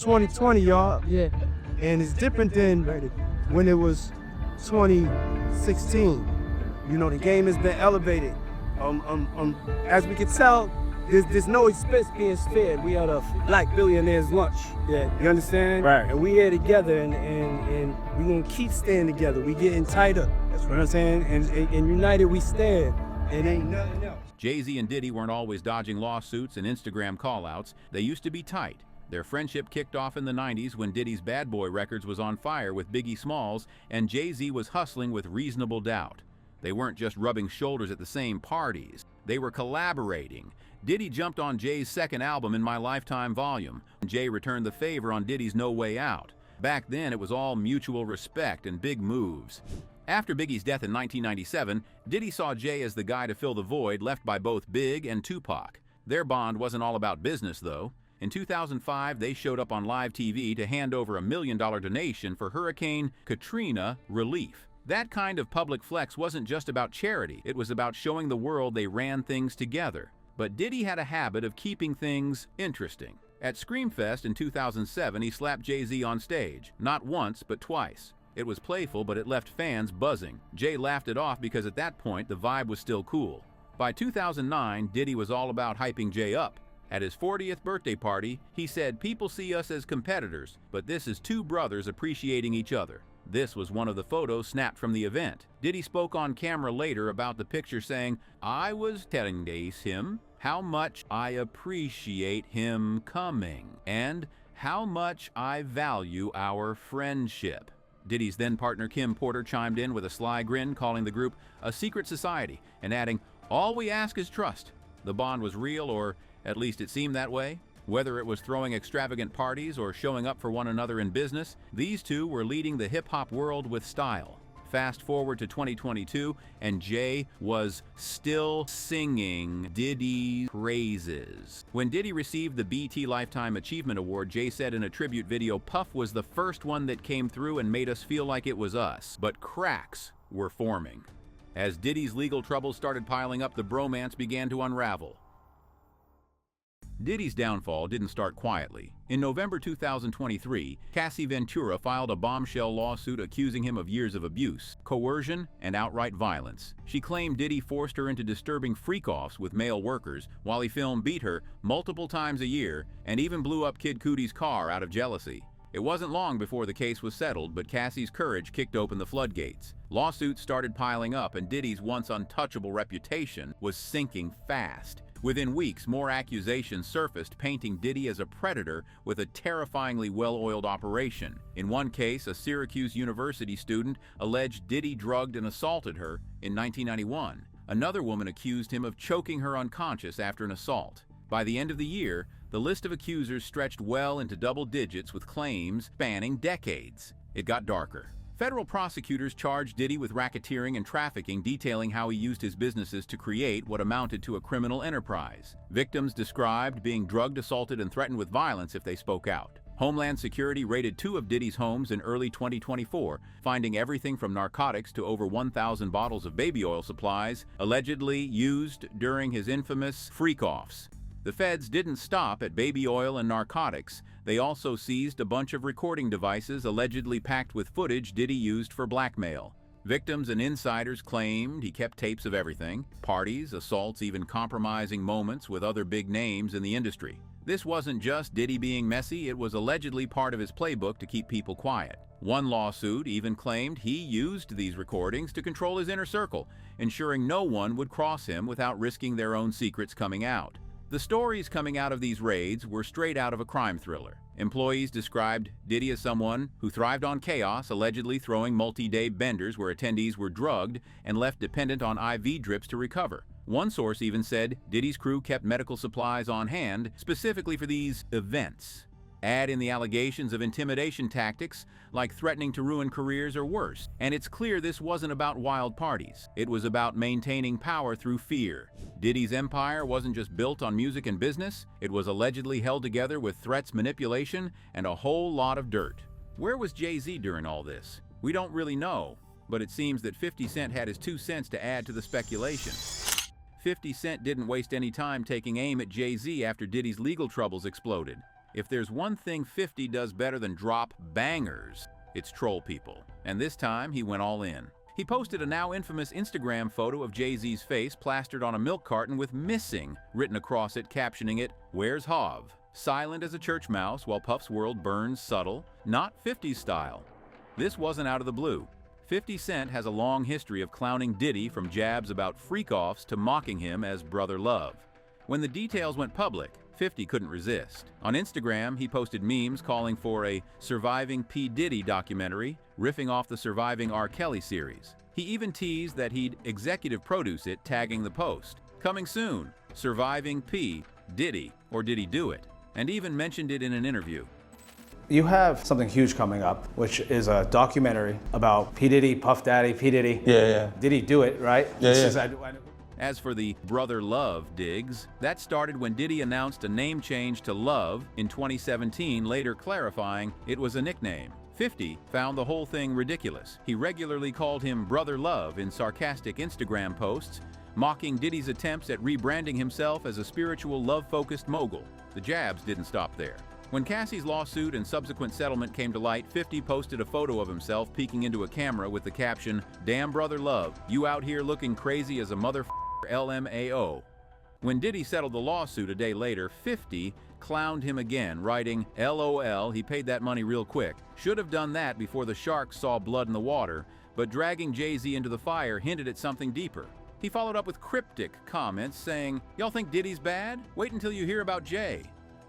2020, y'all. Yeah. And it's different than when it was 2016. You know, the game has been elevated. As we can tell, there's no expense being spared. We are the Black Billionaires Lunch. Yeah, you understand? Right. And we here together, and we gonna keep staying together. We getting tighter. That's what I'm saying. And united we stand. It ain't nothing else. Jay-Z and Diddy weren't always dodging lawsuits and Instagram call-outs. They used to be tight. Their friendship kicked off in the 90s when Diddy's Bad Boy Records was on fire with Biggie Smalls and Jay-Z was hustling with Reasonable Doubt. They weren't just rubbing shoulders at the same parties. They were collaborating. Diddy jumped on Jay's second album, In My Lifetime Volume, and Jay returned the favor on Diddy's No Way Out. Back then, it was all mutual respect and big moves. After Biggie's death in 1997, Diddy saw Jay as the guy to fill the void left by both Big and Tupac. Their bond wasn't all about business, though. In 2005, they showed up on live TV to hand over a $1 million donation for Hurricane Katrina relief. That kind of public flex wasn't just about charity. It was about showing the world they ran things together. But Diddy had a habit of keeping things interesting. At Screamfest in 2007, he slapped Jay-Z on stage. Not once, but twice. It was playful, but it left fans buzzing. Jay laughed it off because at that point, the vibe was still cool. By 2009, Diddy was all about hyping Jay up. At his 40th birthday party, he said, "People see us as competitors, but this is two brothers appreciating each other." This was one of the photos snapped from the event. Diddy spoke on camera later about the picture saying, "I was telling him how much I appreciate him coming and how much I value our friendship." Diddy's then-partner Kim Porter chimed in with a sly grin, calling the group a secret society and adding, "All we ask is trust." The bond was real, or at least it seemed that way. Whether it was throwing extravagant parties or showing up for one another in business, these two were leading the hip-hop world with style. Fast forward to 2022, and Jay was still singing Diddy's praises. When Diddy received the BET Lifetime Achievement Award, Jay said in a tribute video, "Puff was the first one that came through and made us feel like it was us." But cracks were forming. As Diddy's legal troubles started piling up, the bromance began to unravel. Diddy's downfall didn't start quietly. In November 2023, Cassie Ventura filed a bombshell lawsuit accusing him of years of abuse, coercion, and outright violence. She claimed Diddy forced her into disturbing freak-offs with male workers while he filmed Beat Her multiple times a year and even blew up Kid Cudi's car out of jealousy. It wasn't long before the case was settled, but Cassie's courage kicked open the floodgates. Lawsuits started piling up, and Diddy's once untouchable reputation was sinking fast. Within weeks, more accusations surfaced, painting Diddy as a predator with a terrifyingly well-oiled operation. In one case, a Syracuse University student alleged Diddy drugged and assaulted her in 1991. Another woman accused him of choking her unconscious after an assault. By the end of the year, the list of accusers stretched well into double digits with claims spanning decades. It got darker. Federal prosecutors charged Diddy with racketeering and trafficking, detailing how he used his businesses to create what amounted to a criminal enterprise. Victims described being drugged, assaulted, and threatened with violence if they spoke out. Homeland Security raided 2 of Diddy's homes in early 2024, finding everything from narcotics to over 1,000 bottles of baby oil supplies, allegedly used during his infamous freak-offs. The feds didn't stop at baby oil and narcotics. They also seized a bunch of recording devices allegedly packed with footage Diddy used for blackmail. Victims and insiders claimed he kept tapes of everything: parties, assaults, even compromising moments with other big names in the industry. This wasn't just Diddy being messy, it was allegedly part of his playbook to keep people quiet. One lawsuit even claimed he used these recordings to control his inner circle, ensuring no one would cross him without risking their own secrets coming out. The stories coming out of these raids were straight out of a crime thriller. Employees described Diddy as someone who thrived on chaos, allegedly throwing multi-day benders where attendees were drugged and left dependent on IV drips to recover. One source even said Diddy's crew kept medical supplies on hand specifically for these events. Add in the allegations of intimidation tactics, like threatening to ruin careers or worse, and it's clear this wasn't about wild parties. It was about maintaining power through fear. Diddy's empire wasn't just built on music and business, it was allegedly held together with threats, manipulation, and a whole lot of dirt. Where was Jay-Z during all this? We don't really know, but it seems that 50 Cent had his 2 cents to add to the speculation. 50 Cent didn't waste any time taking aim at Jay-Z after Diddy's legal troubles exploded. If there's one thing 50 does better than drop bangers, it's troll people. And this time, he went all in. He posted a now infamous Instagram photo of Jay-Z's face plastered on a milk carton with "missing" written across it, captioning it, "Where's Hav?" Silent as a church mouse while Puff's world burns subtle, not 50's style. This wasn't out of the blue. 50 Cent has a long history of clowning Diddy, from jabs about freak-offs to mocking him as Brother Love. When the details went public, 50 couldn't resist. On Instagram, he posted memes calling for a Surviving P Diddy documentary, riffing off the Surviving R. Kelly series. He even teased that he'd executive produce it, tagging the post, "Coming soon, Surviving P Diddy, or did he do it?" and even mentioned it in an interview. You have something huge coming up, which is a documentary about P. Diddy, Puff Daddy, P. Diddy. Yeah. Did he do it, right? Yeah. As for the Brother Love digs, that started when Diddy announced a name change to Love in 2017, later clarifying it was a nickname. 50 found the whole thing ridiculous. He regularly called him Brother Love in sarcastic Instagram posts, mocking Diddy's attempts at rebranding himself as a spiritual, love-focused mogul. The jabs didn't stop there. When Cassie's lawsuit and subsequent settlement came to light, 50 posted a photo of himself peeking into a camera with the caption, "Damn Brother Love, you out here looking crazy as a motherfucker LMAO." When Diddy settled the lawsuit a day later, 50 clowned him again, writing, "LOL, he paid that money real quick. Should have done that before the sharks saw blood in the water," but dragging Jay-Z into the fire hinted at something deeper. He followed up with cryptic comments saying, "Y'all think Diddy's bad? Wait until you hear about Jay."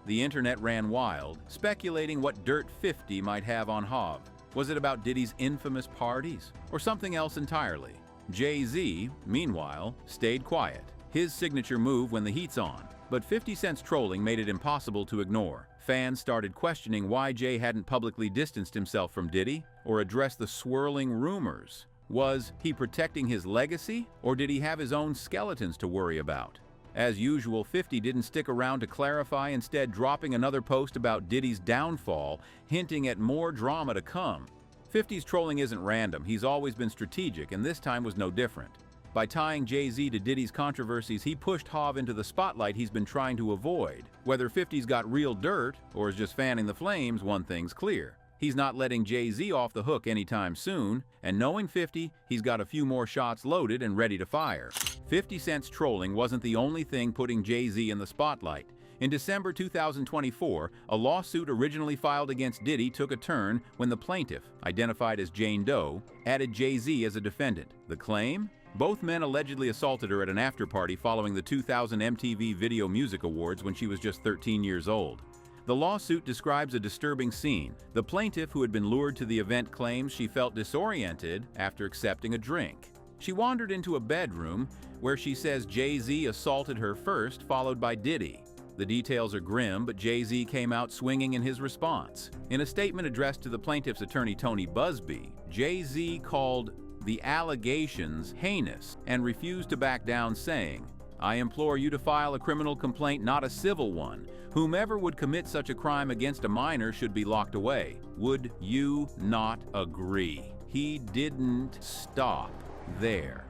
The internet ran wild, speculating what dirt 50 might have on Hav. Was it about Diddy's infamous parties, or something else entirely? Jay-Z, meanwhile, stayed quiet, his signature move when the heat's on. But 50 Cent's trolling made it impossible to ignore. Fans started questioning why Jay hadn't publicly distanced himself from Diddy or addressed the swirling rumors. Was he protecting his legacy, or did he have his own skeletons to worry about? As usual, 50 didn't stick around to clarify, instead dropping another post about Diddy's downfall, hinting at more drama to come. 50's trolling isn't random, he's always been strategic, and this time was no different. By tying Jay-Z to Diddy's controversies, he pushed Hav into the spotlight he's been trying to avoid. Whether 50's got real dirt, or is just fanning the flames, one thing's clear. He's not letting Jay-Z off the hook anytime soon, and knowing 50, he's got a few more shots loaded and ready to fire. 50 Cent's trolling wasn't the only thing putting Jay-Z in the spotlight. In December 2024, a lawsuit originally filed against Diddy took a turn when the plaintiff, identified as Jane Doe, added Jay-Z as a defendant. The claim? Both men allegedly assaulted her at an after-party following the 2000 MTV Video Music Awards when she was just 13 years old. The lawsuit describes a disturbing scene. The plaintiff, who had been lured to the event, claims she felt disoriented after accepting a drink. She wandered into a bedroom where she says Jay-Z assaulted her first, followed by Diddy. The details are grim, but Jay-Z came out swinging in his response. In a statement addressed to the plaintiff's attorney Tony Busby, Jay-Z called the allegations heinous and refused to back down, saying, "I implore you to file a criminal complaint, not a civil one. Whomever would commit such a crime against a minor should be locked away. Would you not agree?" He didn't stop there.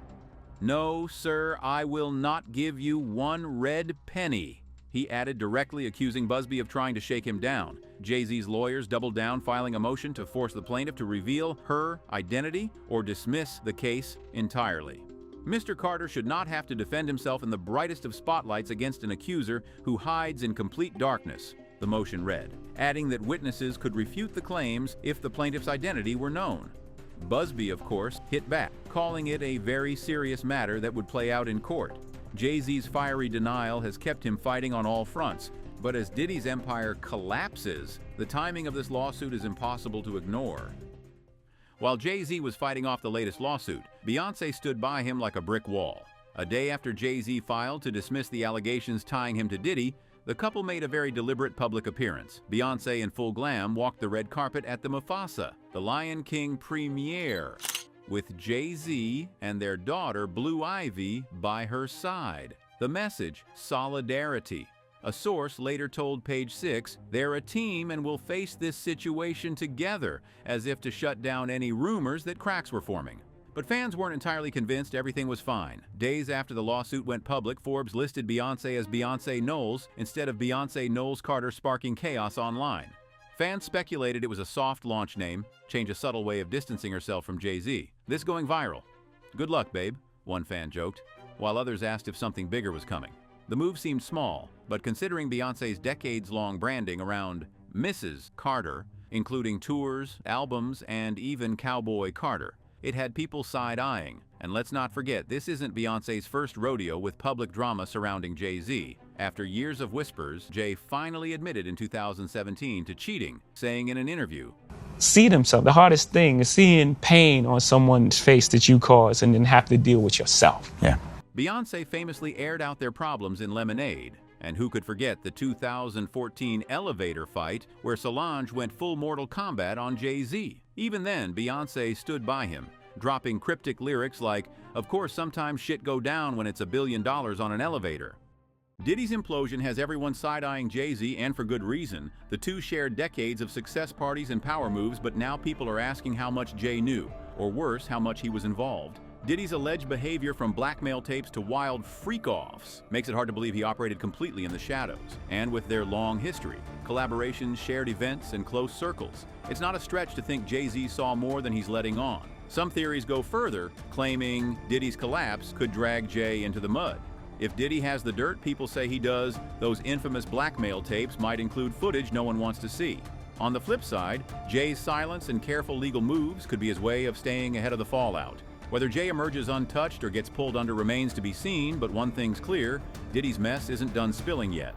"No, sir, I will not give you one red penny," he added, directly accusing Busby of trying to shake him down. Jay-Z's lawyers doubled down, filing a motion to force the plaintiff to reveal her identity or dismiss the case entirely. Mr. Carter should not have to defend himself in the brightest of spotlights against an accuser who hides in complete darkness, the motion read, adding that witnesses could refute the claims if the plaintiff's identity were known. Busby, of course, hit back, calling it a very serious matter that would play out in court. Jay-Z's fiery denial has kept him fighting on all fronts, but as Diddy's empire collapses, the timing of this lawsuit is impossible to ignore. While Jay-Z was fighting off the latest lawsuit, Beyoncé stood by him like a brick wall. A day after Jay-Z filed to dismiss the allegations tying him to Diddy, the couple made a very deliberate public appearance. Beyoncé, in full glam, walked the red carpet at the Mufasa, the Lion King premiere, with Jay-Z and their daughter Blue Ivy by her side. The message: solidarity. A source later told Page 6 they're a team and will face this situation together, as if to shut down any rumors that cracks were forming. But fans weren't entirely convinced everything was fine. Days after the lawsuit went public, Forbes listed Beyoncé as Beyoncé Knowles instead of Beyoncé Knowles Carter, sparking chaos online. Fans speculated it was a soft launch name, change a subtle way of distancing herself from Jay-Z. This going viral. "Good luck, babe," one fan joked, while others asked if something bigger was coming. The move seemed small, but considering Beyoncé's decades-long branding around Mrs. Carter, including tours, albums, and even Cowboy Carter, it had people side-eyeing. And let's not forget, this isn't Beyoncé's first rodeo with public drama surrounding Jay-Z. After years of whispers, Jay finally admitted in 2017 to cheating, saying in an interview, "See themselves. The hardest thing is seeing pain on someone's face that you caused and then have to deal with yourself." Yeah. Beyoncé famously aired out their problems in Lemonade. And who could forget the 2014 elevator fight where Solange went full Mortal Kombat on Jay-Z? Even then, Beyoncé stood by him, dropping cryptic lyrics like, "Of course sometimes shit go down when it's $1 billion on an elevator." Diddy's implosion has everyone side-eyeing Jay-Z, and for good reason. The two shared decades of success parties and power moves, but now people are asking how much Jay knew, or worse, how much he was involved. Diddy's alleged behavior, from blackmail tapes to wild freak-offs, makes it hard to believe he operated completely in the shadows. And with their long history, collaborations, shared events, and close circles, it's not a stretch to think Jay-Z saw more than he's letting on. Some theories go further, claiming Diddy's collapse could drag Jay into the mud. If Diddy has the dirt, people say he does, those infamous blackmail tapes might include footage no one wants to see. On the flip side, Jay's silence and careful legal moves could be his way of staying ahead of the fallout. Whether Jay emerges untouched or gets pulled under remains to be seen, but one thing's clear, Diddy's mess isn't done spilling yet.